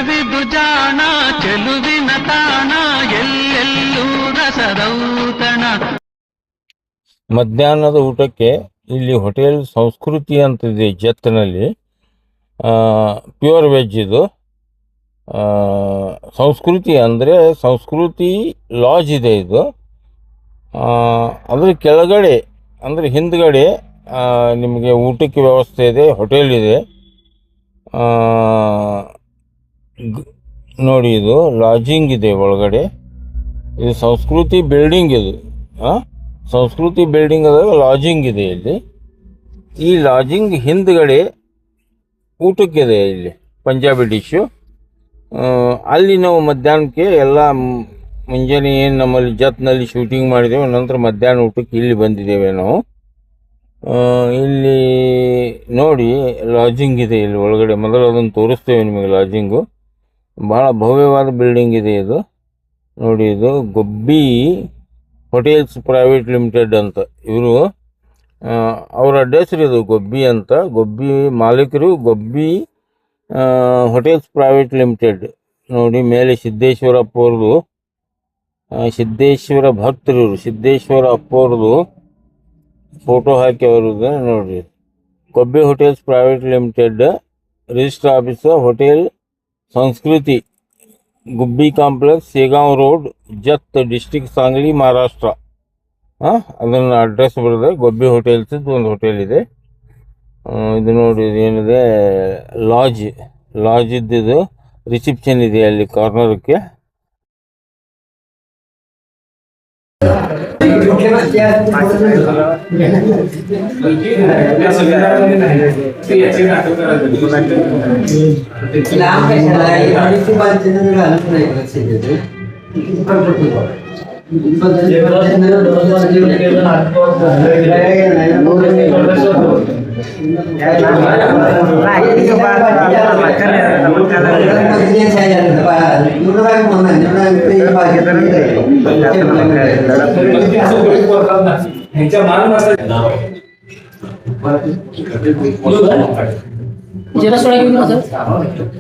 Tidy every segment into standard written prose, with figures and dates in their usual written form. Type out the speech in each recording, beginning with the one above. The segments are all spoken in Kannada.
ಜಗವಿದು ಜಾಣ ಚೆಲುವಿನ ತಾಣ ಎಲ್ಲೆಲ್ಲೂ ರಸದೌತಣ. ಮಧ್ಯಾಹ್ನದ ಊಟಕ್ಕೆ ಇಲ್ಲಿ ಹೋಟೆಲ್ ಸಂಸ್ಕೃತಿ ಅಂತಿದೆ ಜತ್ನಲ್ಲಿ. ಪ್ಯೂರ್ ವೆಜ್ ಇದು. ಸಂಸ್ಕೃತಿ ಅಂದರೆ ಸಂಸ್ಕೃತಿ ಲಾಡ್ಜ್ ಇದೆ ಇದು. ಅದ್ರ ಕೆಳಗಡೆ ಅಂದರೆ ಹಿಂದ್ಗಡೆ ನಿಮಗೆ ಊಟಕ್ಕೆ ವ್ಯವಸ್ಥೆ ಇದೆ, ಹೋಟೆಲ್ ಇದೆ. ನೋಡಿ ಇದು ಲಾಡ್ಜಿಂಗ್ ಇದೆ ಒಳಗಡೆ. ಇದು ಸಂಸ್ಕೃತಿ ಬಿಲ್ಡಿಂಗ್ ಇದು. ಸಂಸ್ಕೃತಿ ಬಿಲ್ಡಿಂಗ್ ಅದಾಗ ಲಾಡ್ಜಿಂಗ್ ಇದೆ ಇಲ್ಲಿ. ಈ ಲಾಡ್ಜಿಂಗ್ ಹಿಂದ್ಗಡೆ ಊಟಕ್ಕಿದೆ ಇಲ್ಲಿ ಪಂಜಾಬಿ ಡಿಶ್ಶು. ಅಲ್ಲಿ ನಾವು ಮಧ್ಯಾಹ್ನಕ್ಕೆ ಎಲ್ಲ ಮುಂಜಾನೆ ಏನು ನಮ್ಮಲ್ಲಿ ಜತ್ನಲ್ಲಿ ಶೂಟಿಂಗ್ ಮಾಡಿದ್ದೇವೆ, ನಂತರ ಮಧ್ಯಾಹ್ನ ಊಟಕ್ಕೆ ಇಲ್ಲಿ ಬಂದಿದ್ದೇವೆ ನಾವು. ಇಲ್ಲಿ ನೋಡಿ ಲಾಡ್ಜಿಂಗ್ ಇದೆ ಇಲ್ಲಿ ಒಳಗಡೆ. ಮೊದಲು ಅದನ್ನು ತೋರಿಸ್ತೇವೆ ನಿಮಗೆ. ಲಾಡ್ಜಿಂಗು ಭಾಳ ಭವ್ಯವಾದ ಬಿಲ್ಡಿಂಗ್ ಇದೆ ಇದು. ನೋಡಿ ಇದು ಗೊಬ್ಬಿ ಹೋಟೆಲ್ಸ್ ಪ್ರೈವೇಟ್ ಲಿಮಿಟೆಡ್ ಅಂತ. ಇವರು ಅವರ ಅಡ್ರೆಸ್ ಇದು ಗೊಬ್ಬಿ ಅಂತ. ಗೊಬ್ಬಿ ಮಾಲೀಕರು ಗೊಬ್ಬಿ ಹೋಟೆಲ್ಸ್ ಪ್ರೈವೇಟ್ ಲಿಮಿಟೆಡ್. ನೋಡಿ ಮೇಲೆ ಸಿದ್ದೇಶ್ವರ ಅಪ್ಪವ್ರದ್ದು, ಸಿದ್ದೇಶ್ವರ ಭಕ್ತರು, ಸಿದ್ದೇಶ್ವರ ಅಪ್ಪವ್ರದ್ದು ಫೋಟೋ ಹಾಕಿ ಅವ್ರದ್ದು ನೋಡಿರಿ. Gobbi hotels private limited, register office hotel Sanskruti, Gubbi complex, Segaon road, Jath, district Sangli, Maharashtra. ಅದನ್ನು ಅಡ್ರೆಸ್ ಬರೆದೆ. ಗೊಬ್ಬಿ ಹೋಟೆಲ್ಸ್ ಒಂದು ಹೋಟೆಲ್ ಇದೆ. ಇದು ನೋಡಿ ಏನಿದೆ ಲಾಡ್ಜ್ ಇದ್ದಿದ್ದು ರಿಸೆಪ್ಷನ್ ಇದೆ ಅಲ್ಲಿ ಕಾರ್ನರ್ಕ್ಕೆ.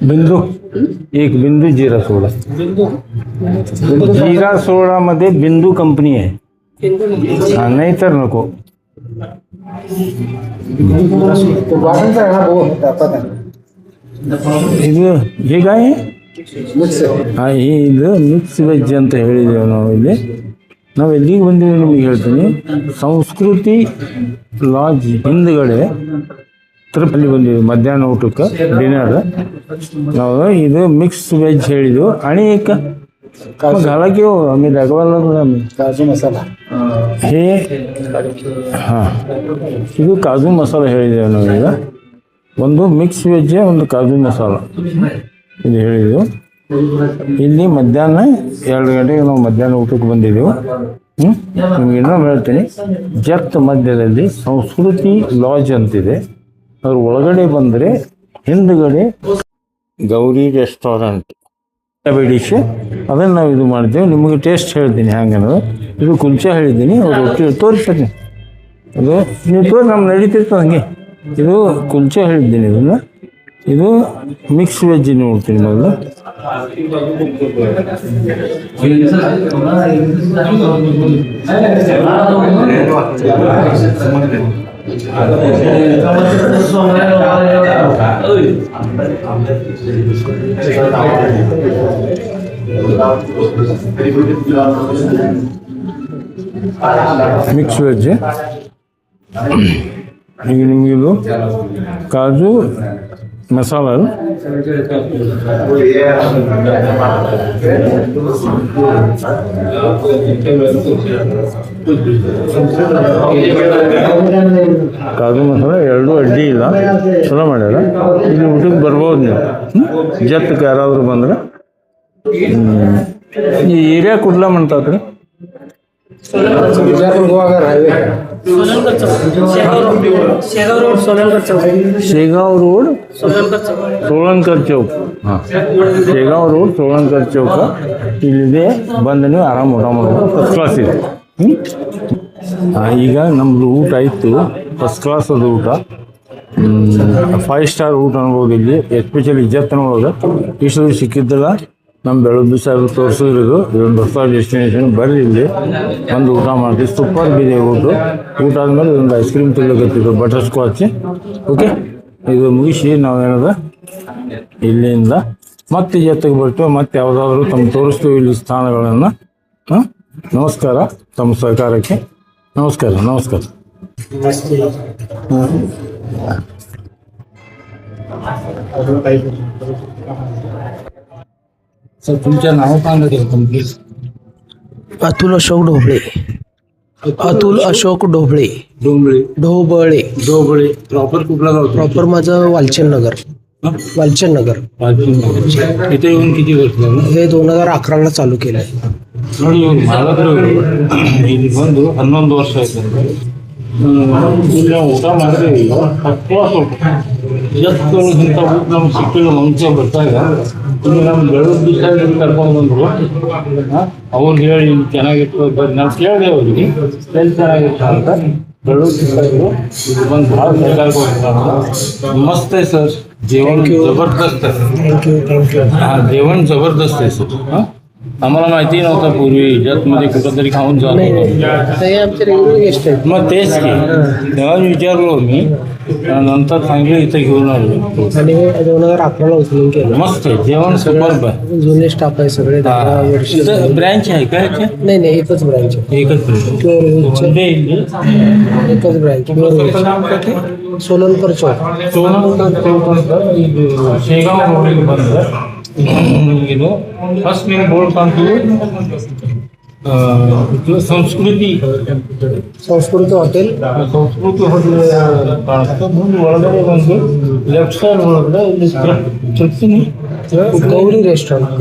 बिंदू एक बिंदू जीरा सोडा. जीरा सोडा मध्ये बिंदू कंपनी आहे. नाही तर नको. ಇದು ಹೇಗಾಯಿ ಇದು ಮಿಕ್ಸ್ ವೆಜ್ ಅಂತ ಹೇಳಿದ್ದೇವೆ ನಾವು ಇಲ್ಲಿ. ನಾವು ಎಲ್ಲಿಗೆ ಬಂದಿದ್ದೀವಿ ನಿಮಗೆ ಹೇಳ್ತೀನಿ. ಸಂಸ್ಕೃತಿ ಲಾಡ್ಜ್ ಹಿಂದ್ಗಡೆ ತಿರುಪಲ್ಲಿ ಬಂದಿದ್ದೀವಿ ಮಧ್ಯಾಹ್ನ ಊಟಕ್ಕೆ ಡಿನ್ನರ್. ನಾವು ಇದು ಮಿಕ್ಸ್ ವೆಜ್ ಹೇಳಿದ್ವು. आणि एक घाला की हो आम्ही दाखवायला आम्ही काजू मसाला हे ಇದು ಕಾಜು ಮಸಾಲ ಹೇಳಿದ್ದೇವೆ ನಾವೀಗ. ಒಂದು ಮಿಕ್ಸ್ ವೆಜ್, ಒಂದು ಕಾಜು ಮಸಾಲ ಇದು ಹೇಳಿದೆವು. ಇಲ್ಲಿ ಮಧ್ಯಾಹ್ನ 2 ಗಂಟೆಗೆ ನಾವು ಮಧ್ಯಾಹ್ನ ಊಟಕ್ಕೆ ಬಂದಿದ್ದೆವು. ನಿಮ್ಗೆ ಇನ್ನೊಂದು ಹೇಳ್ತೀನಿ. ಜತ್ ಮಧ್ಯದಲ್ಲಿ ಸಂಸ್ಕೃತಿ ಲಾಡ್ಜ್ ಅಂತಿದೆ. ಅದ್ರ ಒಳಗಡೆ ಬಂದರೆ ಹಿಂದ್ಗಡೆ ಗೌರಿ ರೆಸ್ಟೋರೆಂಟ್ ಡಿಶ್, ಅದನ್ನು ನಾವು ಇದು ಮಾಡಿದ್ದೇವೆ. ನಿಮಗೆ ಟೇಸ್ಟ್ ಹೇಳ್ತೀನಿ ಹ್ಯಾಂಗೆ ಅನ್ನೋದು. ಇದು ಕುಲ್ಚಾ ಹೇಳಿದ್ದೀನಿ, ರೊಟ್ಟಿ ತೋರಿಸ್ತೀನಿ. ಅದು ನೀವು ತೋರಿ ನಮ್ಗೆ ನಡೀತಿರ್ತದೆ ಹಂಗೆ. ಇದು ಕುಲ್ಚಾ ಹೇಳಿದ್ದೀನಿ ಇದನ್ನು. ಇದು ಮಿಕ್ಸ್ ವೆಜ್ ನೋಡ್ತೀನಿ ಮೊದಲು. Mix veg. ಈಗ ನಿಮಗಿದು ಕಾಜು ಮಸಾಲ, ಕಾಜು ಮಸಾಲ ಎರಡೂ ಅಡ್ಡಿ ಇಲ್ಲ, ಚಲೋ ಮಾಡ್ಯಾರ. ಇಲ್ಲಿ ಊಟಕ್ಕೆ ಬರ್ಬೋದು ನೀವು. ಜತ್ತಕ್ಕೆ ಯಾರಾದರೂ ಬಂದ್ರೆ. ಈ ಏರಿಯಾ ಕುಡ್ಲ ಮಾಡ್ತಾವ್ರಿ. शेगाव रोड सोळंकर चौक. ಹಾಂ, शेगाव रोड सोळंकर चौक ಇಲ್ಲಿದೆ. ಬಂದು ನೀವು ಆರಾಮ್ ಊಟ ಮಾಡ್ಬೋದು. ಫಸ್ಟ್ ಕ್ಲಾಸ್ ಇದೆ. ಈಗ ನಮ್ಮದು ಊಟ ಇತ್ತು, ಫಸ್ಟ್ ಕ್ಲಾಸ್ ಅದು ಊಟ. 5 ಸ್ಟಾರ್ ಊಟ ಅನ್ಬೋದು ಇಲ್ಲಿ, ಎಸ್ಪೆಷಲಿ ಇಜ್ಜತ್ತಿನೊಳಗೆ ಇಷ್ಟು ಸಿಕ್ಕಿದ್ದಲ್ಲ. ನಮ್ಮ ಬೆಳಗ್ಗೆ ಸಾಹೇಬ್ ತೋರಿಸಿರೋದು ಇದೊಂದು ಹೊಸ ಡೆಸ್ಟಿನೇಷನ್. ಬರ್ರಿ ಇಲ್ಲಿ ಒಂದು ಊಟ ಮಾಡ್ತೀವಿ, ಸೂಪರ್ ಇದೆ ಊಟ ಆದಮೇಲೆ ಇದೊಂದು ಐಸ್ ಕ್ರೀಮ್ ತಿನ್ನಕತ್ತಿದ್ದು ಬಟರ್ ಸ್ಕಾಚ್. ಓಕೆ, ಇದು ಮುಗಿಸಿ ನಾವೇನದ ಇಲ್ಲಿಂದ ಮತ್ತೆ ಜೊತೆಗೆ ಬರ್ತೀವಿ, ಮತ್ತೆ ಯಾವುದಾದ್ರೂ ತಮ್ಮ ತೋರಿಸ್ತೀವಿ ಇಲ್ಲಿ ಸ್ಥಾನಗಳನ್ನು. ಹಾಂ, ನಮಸ್ಕಾರ ತಮ್ಮ ಸಹಕಾರಕ್ಕೆ. ನಮಸ್ಕಾರ. सर तुमचं नाव सांगा प्लीज. अतुल अशोक ढोबळे. अतुल अशोक ढोबळे. ढोबळे. प्रॉपर कुठला गाव? प्रॉपर माझं वालचंद नगर. इथे येऊन किती वर्ष झालं? हे 2011ला चालू केलंय. ನೋಡಿ ಇವ್ರು ಮಾಲಕರು ಇಲ್ಲಿ ಬಂದು 11 ವರ್ಷ ಆಯ್ತು. ಇಲ್ಲಿ ನಾವು ಊಟ ಮಾಡಿದ್ರೆ ಸ್ವಲ್ಪ ಇವತ್ತೊಳಗಿಂತ ಊಟ ನಮ್ಗೆ ಸಿಕ್ಕಿಲ್ಲ. ಮುಂಚೆ ಬರ್ತಾಗ ಇಲ್ಲಿ ನಮ್ಮ ಬೆಳಗ್ಗೆ ದಿವಸ ಕರ್ಕೊಂಡು ಬಂದರು. ಅವ್ರು ಹೇಳಿ ಚೆನ್ನಾಗಿತ್ತು ಬರ್ರಿ. ನಾವು ಕೇಳಿದೆ ಅವ್ರಿಗೆ ಎಲ್ಲಿ ಚೆನ್ನಾಗಿತ್ತು ಅಂತ. ಬೆಳಗ್ಗೆ ದಿವಸ ಇದು ಬಂದು ಭಾಳ ಬೇಕಾಗಿ मस्त आहे सर. जेवण जबरदस्त आहे. हां, जेवण जबरदस्त आहे सर. हां, आम्हाला माहिती नव्हतं पूर्वी इजातमध्ये कुठंतरी खाऊन जात होतो. ते आमचे रेग्युलर गेस्ट आहेत. मग तेच की तेव्हा विचारलो मी, नंतर सांगितलं इथं घेऊन आलो. आणि 2011ला उचलून केलं. मस्त आहे जेवण, सुपर आहे. जुने स्टाफ आहे सगळे. 10 वर्ष. ब्रँच आहे का याचे? नाही एकच ब्रँच आहे. एकच ब्रँच. एकच ब्रँच. सोलनकर चौक. शेगाव रोडಗೆ ಬಂದ್ರೆ ಇದು ಫಸ್ಟ್ ನೀವು ಬೋರ್ಡ್ ಕಾಣ್ತೀವಿ ಸಂಸ್ಕೃತಿ ಹೋಟೆಲ್. ಸಂಸ್ಕೃತಿ ಹೋಟೆಲ್ ಕಾಣಿಸ್ತಾ ಮುಂದೆ ಒಳಗಡೆ ಬಂದು ಲೆಫ್ಟ್ ಸೈಡ್ ಒಳಗಡೆ ಇಲ್ಲಿ ಚಟ್ನಿ ಗೌರಿ ರೆಸ್ಟೋರೆಂಟ್.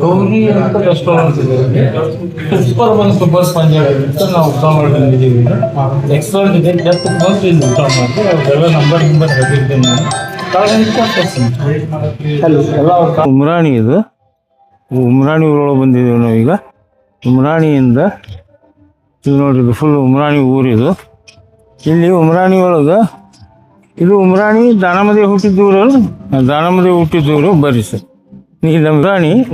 ಗೌರಿ ಅಂತ ರೆಸ್ಟೋರೆಂಟ್ ಇದೆ. ಸೂಪರ್ ಸೂಪರ್ ಪಂಜಾಬಿ ಅಂತ ನಾವು ಊಟ ಮಾಡಿ ಬಂದಿದ್ದೀವಿ. ಎಕ್ಸ್ಪರ್ಟ್ ಇದೆ. ಜಸ್ಟ್ ಬಂದು ಇಲ್ಲಿ ಊಟ ಮಾಡಿ ಅದೆಲ್ಲ ನಂಬರ್ ಹೇಳ್ತಿದ್ದೇನೆ ನಾನು. ಉಮ್ರಾಣಿ ಇದು ಉಮ್ರಾಣಿ ಊರೊಳಗೆ ಬಂದಿದ್ದೀವಿ ನಾವೀಗ. ಉಮ್ರಾಣಿಯಿಂದ ಇದು ನೋಡ್ರಿ, ಫುಲ್ ಉಮ್ರಾಣಿ ಊರಿದು. ಇಲ್ಲಿ ಉಮ್ರಾಣಿ ಒಳಗೆ ಇದು ಉಮ್ರಾಣಿ ದಾನಮದೇವಿ ಹುಟ್ಟಿದ್ದೂರು. ದಾನಮದೇವಿ ಹುಟ್ಟಿದ್ದೂರು ಬರ್ರಿ ಸರ್. ಇಲ್ಲಿ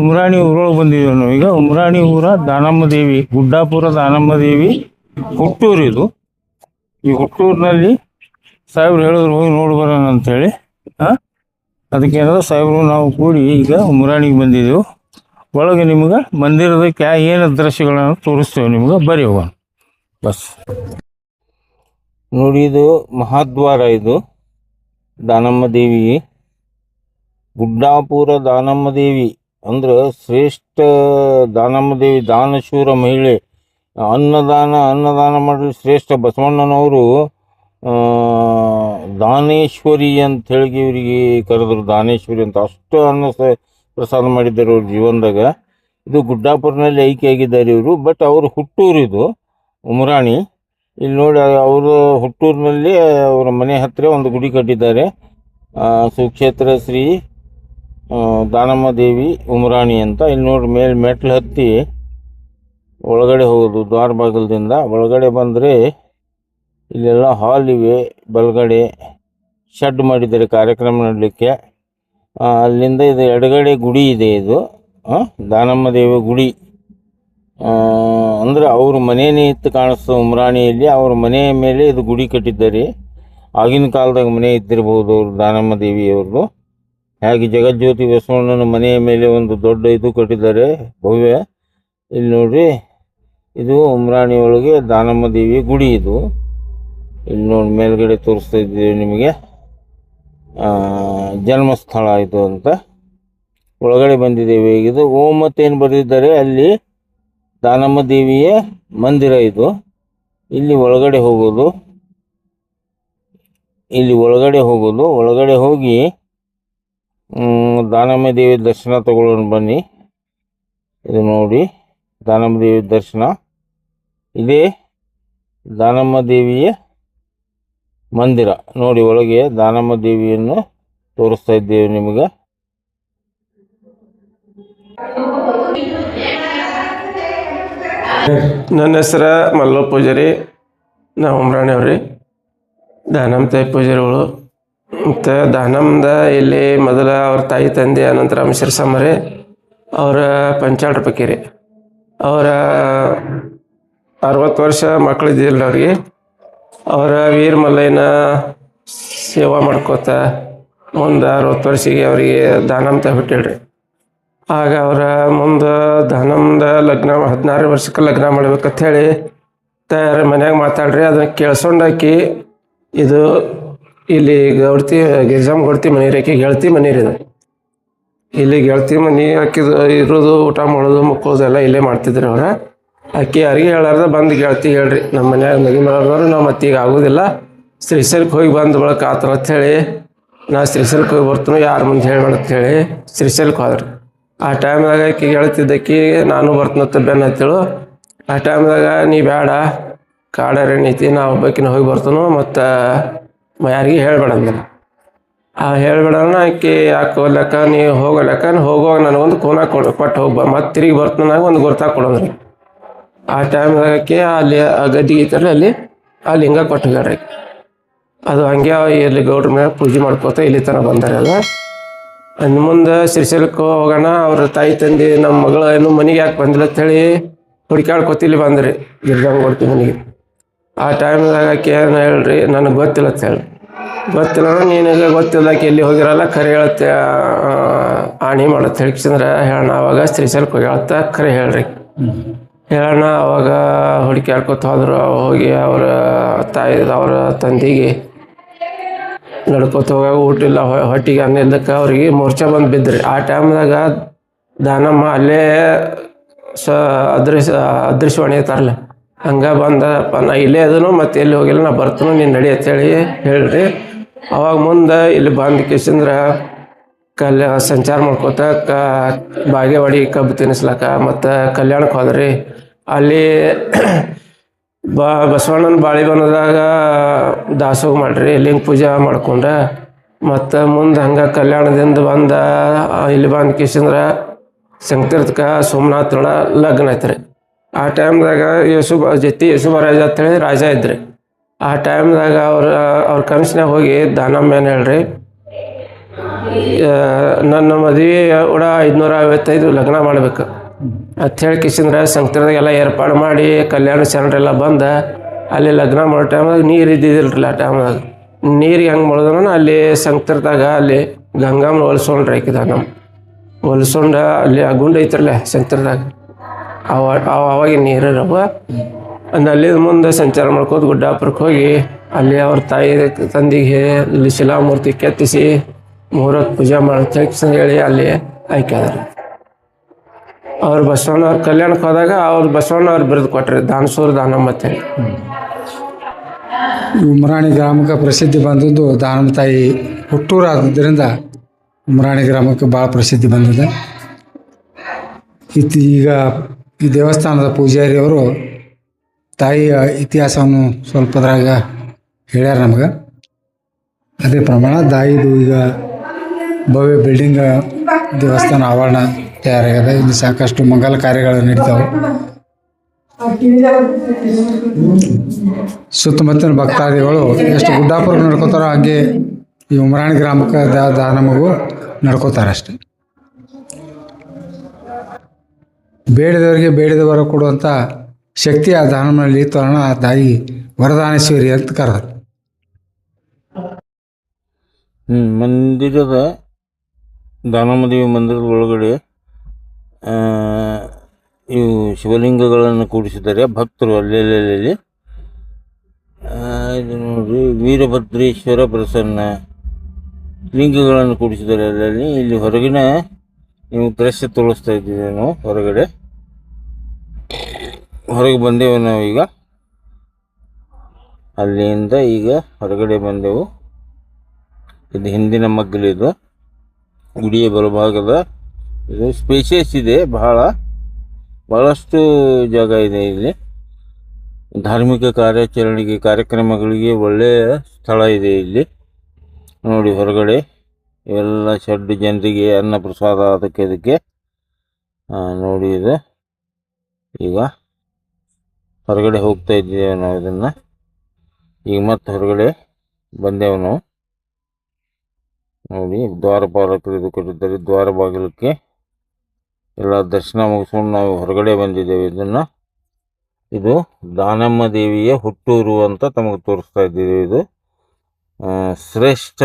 ಉಮ್ರಾಣಿ ಊರೊಳಗೆ ಬಂದಿದ್ದೀವಿ ನಾವೀಗ. ಉಮ್ರಾಣಿ ಊರ ದಾನಮ್ಮದೇವಿ, ಗುಡ್ಡಾಪುರ ದಾನಮ್ಮದೇವಿ ಹುಟ್ಟೂರು ಇದು. ಈ ಹುಟ್ಟೂರಿನಲ್ಲಿ ಸಾಹೇಬ್ರು ಹೇಳಿದ್ರು ಹೋಗಿ ನೋಡಿ ಬರೋಣ ಅಂಥೇಳಿ. ಅದಕ್ಕೇನಾದ್ರು ಸಾಹೇಬ್ರು ನಾವು ಕೂಡಿ ಈಗ ಉಮ್ರಾಣಿಗೆ ಬಂದಿದ್ದೆವು. ಒಳಗೆ ನಿಮ್ಗೆ ಮಂದಿರದ ಏನು ದೃಶ್ಯಗಳನ್ನು ತೋರಿಸ್ತೇವೆ ನಿಮ್ಗೆ. ಬರೀ ಹೋಗೋಣ ಬಸ್. ನೋಡಿ ಇದು ಮಹಾದ್ವಾರ. ಇದು ದಾನಮ್ಮ ದೇವಿ, ಗುಡ್ಡಾಪುರ ದಾನಮ್ಮ ದೇವಿ ಅಂದ್ರೆ ಶ್ರೇಷ್ಠ ದಾನಮ್ಮ ದೇವಿ, ದಾನಶೂರ ಮಹಿಳೆ. ಅನ್ನದಾನ ಮಾಡಿ ಶ್ರೇಷ್ಠ ಬಸವಣ್ಣನವರು ದಾನೇಶ್ವರಿ ಅಂತ ಹೇಳಿ ಇವರಿಗೆ ಕರೆದ್ರು. ದಾನೇಶ್ವರಿ ಅಂತ ಅಷ್ಟು ಅನ್ನ ಪ್ರಸಾದ ಮಾಡಿದ್ದಾರೆ ಅವ್ರ ಜೀವನದಾಗ. ಇದು ಗುಡ್ಡಾಪುರನಲ್ಲಿ ಆಯ್ಕೆಯಾಗಿದ್ದಾರೆ ಇವರು. ಬಟ್ ಅವ್ರ ಹುಟ್ಟೂರು ಇದು ಉಮ್ರಾಣಿ. ಇಲ್ಲಿ ನೋಡಿ ಅವರು ಹುಟ್ಟೂರಿನಲ್ಲಿ ಅವರ ಮನೆ ಹತ್ತಿರ ಒಂದು ಗುಡಿ ಕಟ್ಟಿದ್ದಾರೆ. ಸುಕ್ಷೇತ್ರ ಶ್ರೀ ದಾನಮ್ಮ ದೇವಿ ಉಮ್ರಾಣಿ ಅಂತ. ಇಲ್ಲಿ ನೋಡಿ ಮೇಲೆ ಮೆಟ್ಲು ಹತ್ತಿ ಒಳಗಡೆ ಹೋಗೋದು ದ್ವಾರ ಬಾಗಿಲದಿಂದ. ಒಳಗಡೆ ಬಂದರೆ ಇಲ್ಲೆಲ್ಲ ಹಾಲ್ ಇವೆ. ಬಲಗಡೆ ಶೆಡ್ ಮಾಡಿದ್ದಾರೆ ಕಾರ್ಯಕ್ರಮ ಮಾಡಲಿಕ್ಕೆ. ಅಲ್ಲಿಂದ ಇದು ಎಡಗಡೆ ಗುಡಿ ಇದೆ. ಇದು ದಾನಮ್ಮ ದೇವಿ ಗುಡಿ. ಅಂದರೆ ಅವ್ರ ಮನೇನೇ ಇತ್ತು ಕಾಣಿಸ್ತದೆ ಉಮ್ರಾಣಿಯಲ್ಲಿ. ಅವ್ರ ಮನೆಯ ಮೇಲೆ ಇದು ಗುಡಿ ಕಟ್ಟಿದ್ದಾರೆ. ಆಗಿನ ಕಾಲದಾಗ ಮನೆ ಇದ್ದಿರ್ಬೋದು ಅವರು ದಾನಮ್ಮ ದೇವಿಯವ್ರದ್ದು. ಹಾಗೆ ಜಗಜ್ಯೋತಿ ಬಸವಣ್ಣನ ಮನೆಯ ಮೇಲೆ ಒಂದು ದೊಡ್ಡ ಇದು ಕಟ್ಟಿದ್ದಾರೆ, ಭವ್ಯ. ಇಲ್ಲಿ ನೋಡ್ರಿ, ಇದು ಉಮ್ರಾಣಿ ಒಳಗೆ ದಾನಮ್ಮ ದೇವಿ ಗುಡಿ. ಇದು ಇಲ್ಲಿ ನೋಡಿ ಮೇಲ್ಗಡೆ ತೋರಿಸ್ತಾ ಇದ್ದೀವಿ ನಿಮಗೆ. ಜನ್ಮಸ್ಥಳ ಇದು ಅಂತ ಒಳಗಡೆ ಬಂದಿದ್ದೇವೆ. ಇದು ಓಂ ಮತ್ತೇನು ಬರೆದಿದ್ದಾರೆ ಅಲ್ಲಿ ದಾನಮ್ಮ ದೇವಿಯ ಮಂದಿರ ಇದು. ಇಲ್ಲಿ ಒಳಗಡೆ ಹೋಗೋದು, ಒಳಗಡೆ ಹೋಗಿ ದಾನಮ್ಮ ದೇವಿ ದರ್ಶನ ತಗೊಳ್ಳೋಣ ಬನ್ನಿ. ಇದು ನೋಡಿ ದಾನಮ್ಮ ದೇವಿ ದರ್ಶನ. ಇದೇ ದಾನಮ್ಮ ದೇವಿಯ ಮಂದಿರ. ನೋಡಿ ಒಳಗೆ ದಾನಮ್ಮ ದೇವಿಯನ್ನು ತೋರಿಸ್ತಾ ಇದ್ದೇವೆ ನಿಮಗೆ. ನನ್ನ ಹೆಸರು ಮಲ್ಲಪ್ಪ ಪೂಜಾರಿ, ನಾವು ಉಮ್ರಾಣಿ ಅವ್ರಿ. ದಾನಮ್ಮ ತಾಯಿ ಪೂಜಾರಿಗಳು. ಮತ್ತು ದಾನಮ್ಮದ ಇಲ್ಲಿ ಮೊದಲ ಅವ್ರ ತಾಯಿ ತಂದೆ ಅನಂತರಾಮ ಶಿರಸಮ್ಮರೆ ಅವರ ಪಂಚಾಳ್ರ ಪಕೀರಿ. ಅವರ 60 ವರ್ಷ ಮಕ್ಕಳಿದ್ದಿಲ್ಲ ಅವ್ರಿಗೆ. ಅವರ ವೀರ ಮಲ್ಲಯ್ಯನ ಸೇವಾ ಮಾಡ್ಕೋತ ಮುಂದೆ 60 ವರ್ಷಿಗೆ ಅವರಿಗೆ ದಾನಮ್ಮ ತಾಯಿ ಹುಟ್ಟಿಳ್ರಿ. ಆಗ ಅವರ ಮುಂದೆ ದಾನಮ್ಮದ ಲಗ್ನ 16 ವರ್ಷಕ್ಕೆ ಲಗ್ನ ಮಾಡ್ಬೇಕಂತ ಹೇಳಿ ತಯಾರಿ ಮನ್ಯಾಗ ಮಾತಾಡ್ರಿ. ಅದನ್ನು ಕೇಳಿಸ್ಕೊಂಡಾಕಿ ಇದು ಇಲ್ಲಿ ಗೌಡ್ತಿ ಗಿರಿಜಮ್ಮ ಗೌಡ್ತಿ ಮನೆ ರೀ, ಆಕಿ ಗೆಳತಿ ಮನೆ ರೀ. ಇದು ಇಲ್ಲಿ ಗೆಳತಿ ಮನೆ ಆಕಿದು ಇರೋದು, ಊಟ ಮಾಡೋದು, ಮುಕ್ಕೋದು ಎಲ್ಲ ಇಲ್ಲೇ ಮಾಡ್ತಿದ್ರಿ ಅವ್ರ. ಆಕಿ ಯಾರಿಗೆ ಹೇಳಾರ್ದ ಬಂದು ಗೆಳತಿ ಹೇಳ್ರಿ, ನಮ್ಮ ಮನ್ಯಾಗ ಮದುವೆ ಮಾಡೋರು ನಾವು ಮತ್ತೆ ಈಗ ಆಗೋದಿಲ್ಲ, ಶ್ರೀಶೈಲಕ್ಕೆ ಹೋಗಿ ಬಂದು ಬಳಕ ಆತನ ಅಂಥೇಳಿ ನಾ ಶ್ರೀಶೈಲಕ್ಕೆ ಹೋಗಿ ಬರ್ತೀನಿ, ಯಾರ ಮುಂದೆ ಹೇಳೋಣ ಅಂಥೇಳಿ ಶ್ರೀಶೈಲಕ್ಕೆ ಹೋದ್ರಿ. ಆ ಟೈಮ್ದಾಗ ಆಕಿ ಗೆಳತಿದ್ದಕ್ಕಿ ನಾನು ಬರ್ತೀನಂತ ಬೆನ್ನ ಹತ್ತೇಳು. ಆ ಟೈಮ್ದಾಗ ನೀ ಬೇಡ ಕಾಡಾರೇನು ಐತಿ, ನಾ ಒಬ್ಬಾಕಿನ ಹೋಗಿ ಬರ್ತಾನೋ ಮತ್ತು ಯಾರಿಗೆ ಹೇಳ್ಬೇಡ ಅಂದಿಲ್ಲ. ಆ ಹೇಳ್ಬೇಡಣ ಆಕಿ ಯಾಕೆ ಹೋಗ್ಲಕ್ಕ, ನೀ ಹೋಗಲಕ್ಕ, ಹೋಗುವಾಗ ನನಗೊಂದು ಕೋನ ಕೊಟ್ಟು ಹೋಗಿ ಮತ್ತೆ ತಿರುಗಿ ಬರ್ತಾನಾಗ ಒಂದು ಗುರ್ತಾ ಕೊಡೋದ್ರಿ. ಆ ಟೈಮ್ದಾಗ ಆಕಿ ಅಲ್ಲಿ ಆ ಗದ್ದಿಗೆ ಐತಲ್ಲ ಅಲ್ಲಿ ಹಿಂಗೆ ಕೊಟ್ಟು ಹೋಗ್ಯಾರ. ಅದು ಹಂಗೆ ಇಲ್ಲಿ ಗೌಡ್ರ ಮೇಲೆ ಪೂಜೆ ಮಾಡ್ಕೋತ ಇಲ್ಲಿ ತನಕ ಬಂದಾರೆ. ಅದು ಅಂದ ಮುಂದೆ ಶ್ರೀಶೈಲಕ್ಕೆ ಹೋಗೋಣ, ಅವ್ರ ತಾಯಿ ತಂದೆ ನಮ್ಮ ಮಗಳು ಏನು ಮನೆಗೆ ಯಾಕೆ ಬಂದಿಲ್ಲ ಅಂಥೇಳಿ ಹುಡುಕ್ಯಾಡ್ಕೊತ ಇಲ್ಲಿ ಬಂದ್ರಿ ಗಿರ್ಜಮ್ಮ ಕೊಡ್ತೀವಿ ಮನೆಗೆ. ಆ ಟೈಮ್ದಾಗ ಆಕೆ ಏನು ಹೇಳ್ರಿ, ನನಗೆ ಗೊತ್ತಿಲ್ಲ ಅಂತ ಹೇಳಿ. ಗೊತ್ತಿಲ್ಲ ನಿನಗೆ ಗೊತ್ತಿಲ್ಲ ಆಕೆ ಎಲ್ಲಿ ಹೋಗಿರಲ್ಲ, ಖರೆ ಹೇಳತ್ತೆ ಆಣಿ ಮಾಡತ್ತೆ ಹೇಳಿಕ್ಸಂದ್ರೆ ಹೇಳೋಣ. ಅವಾಗ ಶ್ರೀಶೈಲಕ್ಕೆ ಹೋಗಿ ಹೇಳತ್ತ ಖರೆ ಹೇಳ್ರಿ ಹೇಳೋಣ. ಅವಾಗ ಹುಡುಕ್ಯಾಡ್ಕೊತ ಹೋದ್ರು. ಹೋಗಿ ಅವರ ತಾಯಿ ಅವರ ತಂದೆಗೆ ನಡ್ಕೊತ ಹೋಗಾಗ ಊಟ ಇಲ್ಲ, ಹೊಟ್ಟಿಗೆ ಅನ್ನ ಇದ್ದಕ್ಕೆ ಅವ್ರಿಗೆ ಮೂರ್ಛೆ ಬಂದು ಬಿದ್ದ್ರಿ. ಆ ಟೈಮ್ದಾಗ ದಾನಮ್ಮ ಅಲ್ಲೇ ಅದೃಶ್ಯವಾಣಿ ಇರ್ತಾರಲ್ಲ ಹಂಗೆ ಬಂದಪ್ಪ, ನಾ ಇಲ್ಲೇ ಅದನ್ನು ಮತ್ತೆ ಎಲ್ಲಿ ಹೋಗಿಲ್ಲ, ನಾ ಬರ್ತೀನಿ, ನೀನು ನಡಿ ಅಂತೇಳಿ ಹೇಳ್ರಿ. ಅವಾಗ ಮುಂದೆ ಇಲ್ಲಿ ಬಂದು ಕಿಶಂದ್ರ ಸಂಚಾರ ಮಾಡ್ಕೋತ ಬಾಗೇವಾಡಿ ಕಬ್ಬು ತಿನ್ನಿಸ್ಲಕ್ಕ ಮತ್ತು ಕಲ್ಯಾಣಕ್ಕೆ ಹೋದ್ರಿ. ಅಲ್ಲಿ ಬಸವಣ್ಣನ ಬಾಳಿ ಬನದಾಗ ದಾಸೋಹ ಮಾಡ್ರಿ, ಲಿಂಗ ಪೂಜೆ ಮಾಡ್ಕೊಂಡ ಮತ್ತು ಮುಂದೆ ಹಂಗೆ ಕಲ್ಯಾಣದಿಂದ ಇಲ್ಲಿ ಬಂದು ಕಿಶಂದ್ರ ಸಂಕೀರ್ತಕ ಸೋಮನಾಥನ ಲಗ್ನ ಐತ್ರಿ. ಆ ಟೈಮ್ದಾಗ ಯೇಸುಬರಾಜ ಅಂತೇಳಿ ರಾಜ ಇದ್ರಿ. ಆ ಟೈಮ್ದಾಗ ಅವ್ರ ಕನಸಿನಾಗ ಹೋಗಿ ದಾನಮ್ಮ ಏನು ಹೇಳ್ರಿ, ನನ್ನ ಮದುವೆ ಕೂಡ 555 ಲಗ್ನ ಮಾಡ್ಬೇಕು ಅಂಥೇಳಿ ಕಿಶಂದ್ರ ಸಂಕೀರ್ತದಾಗೆಲ್ಲ ಏರ್ಪಾಡು ಮಾಡಿ ಕಲ್ಯಾಣ ಶರಣರೆಲ್ಲ ಬಂದು ಅಲ್ಲಿ ಲಗ್ನ ಮಾಡೋ ಟೈಮ್ದಾಗ ನೀರು ಇದ್ದಿದ್ದಿಲ್ರಿ. ಆ ಟೈಮ್ದಾಗ ನೀರಿಗೆ ಹೆಂಗೆ ಮಾಡೋದನ್ನ ಅಲ್ಲಿ ಸಂಕೀರ್ತದಾಗ ಅಲ್ಲಿ ಗಂಗಮ್ಮನ ಹೊಲ್ಸ್ಕೊಂಡ್ರಿ. ಆಕಿ ದಾನಮ್ಮ ಹೊಲ್ಸ್ಕೊಂಡ ಅಲ್ಲಿ ಆ ಗುಂಡು ಐತ್ರಲ್ಲ ಸಂಕೀರ್ತದಾಗ ಅವಾಗಿನ ನೀರವ ಅಲ್ಲಿಂದ ಮುಂದೆ ಸಂಚಾರ ಮಾಡ್ಕೋತ ಗುಡ್ಡಾಪುರಕ್ಕೆ ಹೋಗಿ ಅಲ್ಲಿ ಅವ್ರ ತಾಯಿ ತಂದೆಗೆ ಇಲ್ಲಿ ಶಿಲಾಮೂರ್ತಿ ಕೆತ್ತಿಸಿ ಮೂರಕ್ಕೆ ಪೂಜೆ ಮಾಡಿ ಹೇಳಿ ಅಲ್ಲಿ ಆಯ್ಕೆದಾರೆ. ಅವ್ರು ಬಸವಣ್ಣವ್ರ ಕಲ್ಯಾಣಕ್ಕೆ ಹೋದಾಗ ಅವ್ರು ಬಸವಣ್ಣವ್ರು ಬಿರುದು ಕೊಟ್ರಿ, ದಾನಸೂರು ದಾನಮ್ಮ ಅಂತೇಳಿ. ಉಮರಾಣಿ ಗ್ರಾಮಕ್ಕೆ ಪ್ರಸಿದ್ಧಿ ಬಂದದ್ದು ದಾನಮ್ಮ ತಾಯಿ ಹುಟ್ಟೂರು ಆದ್ದರಿಂದ ಉಮರಾಣಿ ಗ್ರಾಮಕ್ಕೆ ಭಾಳ ಪ್ರಸಿದ್ಧಿ ಬಂದಿದೆ. ಈಗ ಈ ದೇವಸ್ಥಾನದ ಪೂಜಾರಿಯವರು ತಾಯಿಯ ಇತಿಹಾಸವನ್ನು ಸ್ವಲ್ಪದ್ರಾಗ ಹೇಳ್ಯಾರ ನಮ್ಗೆ. ಅದೇ ಪ್ರಮಾಣ ತಾಯಿದು ಈಗ ಭವ್ಯ ಬಿಲ್ಡಿಂಗ್ ದೇವಸ್ಥಾನ ಆವರಣ ತಯಾರಾಗಿದೆ. ಇಲ್ಲಿ ಸಾಕಷ್ಟು ಮಂಗಲ ಕಾರ್ಯಗಳು ನಡೀತಾವೆ. ಸುತ್ತಮುತ್ತಲಿನ ಭಕ್ತಾದಿಗಳು ಎಷ್ಟು ಗುಡ್ಡಾಪುರ ನಡ್ಕೋತಾರೋ ಹಾಗೆ ಈ ಉಮರಾಣಿ ಗ್ರಾಮಕ್ಕೆ ದಾನಮ್ಮಗೂ ನಡ್ಕೋತಾರೆ ಅಷ್ಟೆ. ಬೇಡಿದವರಿಗೆ ಬೇಡಿದವರ ಕೊಡುವಂಥ ಶಕ್ತಿ ಆ ದಾನಮ್ಮನಲ್ಲಿ ಇತ್ತು. ಆ ತಾಯಿ ವರದಾನೇಶ್ವರಿ ಅಂತ ಕರೆದರು. ಮಂದಿರದ ದಾನಮ್ಮದೇವಿ ಮಂದಿರದ ಒಳಗಡೆ ಇವು ಶಿವಲಿಂಗಗಳನ್ನು ಕೂಡಿಸಿದ್ದಾರೆ ಭಕ್ತರು. ಅಲ್ಲೆಲ್ಲಿ ಇದು ನೋಡ್ರಿ, ವೀರಭದ್ರೇಶ್ವರ ಪ್ರಸನ್ನ ಲಿಂಗಗಳನ್ನು ಕೂಡಿಸಿದ್ದಾರೆ ಅಲ್ಲಲ್ಲಿ. ಇಲ್ಲಿ ಹೊರಗಿನ ನೀವು ದೃಶ್ಯ ತೋರಿಸ್ತಾ ಇದ್ದೀವಿ ನಾವು. ಹೊರಗೆ ಬಂದೆವು ನಾವು. ಈಗ ಅಲ್ಲಿಂದ ಈಗ ಹೊರಗಡೆ ಬಂದೆವು. ಇದು ಹಿಂದಿನ ಮಗ್ಗಲು. ಇದು ಗುಡಿಯ ಬಲಭಾಗದ ಇದು ಸ್ಪೇಷಿಯಸ್ ಇದೆ, ಬಹಳಷ್ಟು ಜಾಗ ಇದೆ. ಇಲ್ಲಿ ಧಾರ್ಮಿಕ ಕಾರ್ಯಕ್ರಮಗಳಿಗೆ ಒಳ್ಳೆಯ ಸ್ಥಳ ಇದೆ. ಇಲ್ಲಿ ನೋಡಿ ಹೊರಗಡೆ ಎಲ್ಲ ಶೆಡ್ ಜನರಿಗೆ ಅನ್ನ ಪ್ರಸಾದ ಅದಕ್ಕೆ ನೋಡಿ. ಇದು ಈಗ ಹೊರಗಡೆ ಹೋಗ್ತಾ ಇದ್ದೇವೆ ನಾವು. ಇದನ್ನು ಈಗ ಮತ್ತೆ ಹೊರಗಡೆ ಬಂದೆವು ನಾವು. ನೋಡಿ ದ್ವಾರಪಾಲಕರು ಇದು ಕೊಟ್ಟಿದ್ದಾರೆ. ದ್ವಾರ ಬಾಗಿಲಕ್ಕೆ ಎಲ್ಲ ದರ್ಶನ ಮುಗಿಸ್ಕೊಂಡು ನಾವು ಹೊರಗಡೆ ಬಂದಿದ್ದೇವೆ. ಇದು ದಾನಮ್ಮ ದೇವಿಯ ಹುಟ್ಟೂರು ಅಂತ ತಮಗೆ ತೋರಿಸ್ತಾ ಇದ್ದೀವಿ. ಇದು ಶ್ರೇಷ್ಠ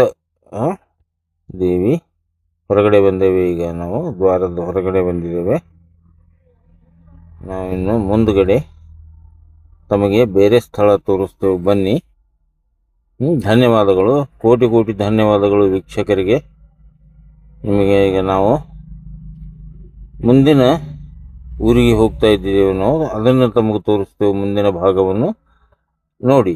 ದೇವಿ. ಹೊರಗಡೆ ಬಂದೇವೆ. ಈಗ ನಾವು ದ್ವಾರದ ಹೊರಗಡೆ ಬಂದಿದ್ದೇವೆ. ನಾವಿನ್ನು ಮುಂದುಗಡೆ ತಮಗೆ ಬೇರೆ ಸ್ಥಳ ತೋರಿಸ್ತೇವೆ, ಬನ್ನಿ. ಧನ್ಯವಾದಗಳು, ಕೋಟಿ ಕೋಟಿ ಧನ್ಯವಾದಗಳು ವೀಕ್ಷಕರಿಗೆ. ನಿಮಗೆ ಈಗ ನಾವು ಮುಂದಿನ ಊರಿಗೆ ಹೋಗ್ತಾ ಇದ್ದೀವಿ ನಾವು. ಅದನ್ನು ತಮಗೆ ತೋರಿಸ್ತೇವೆ. ಮುಂದಿನ ಭಾಗವನ್ನು ನೋಡಿ.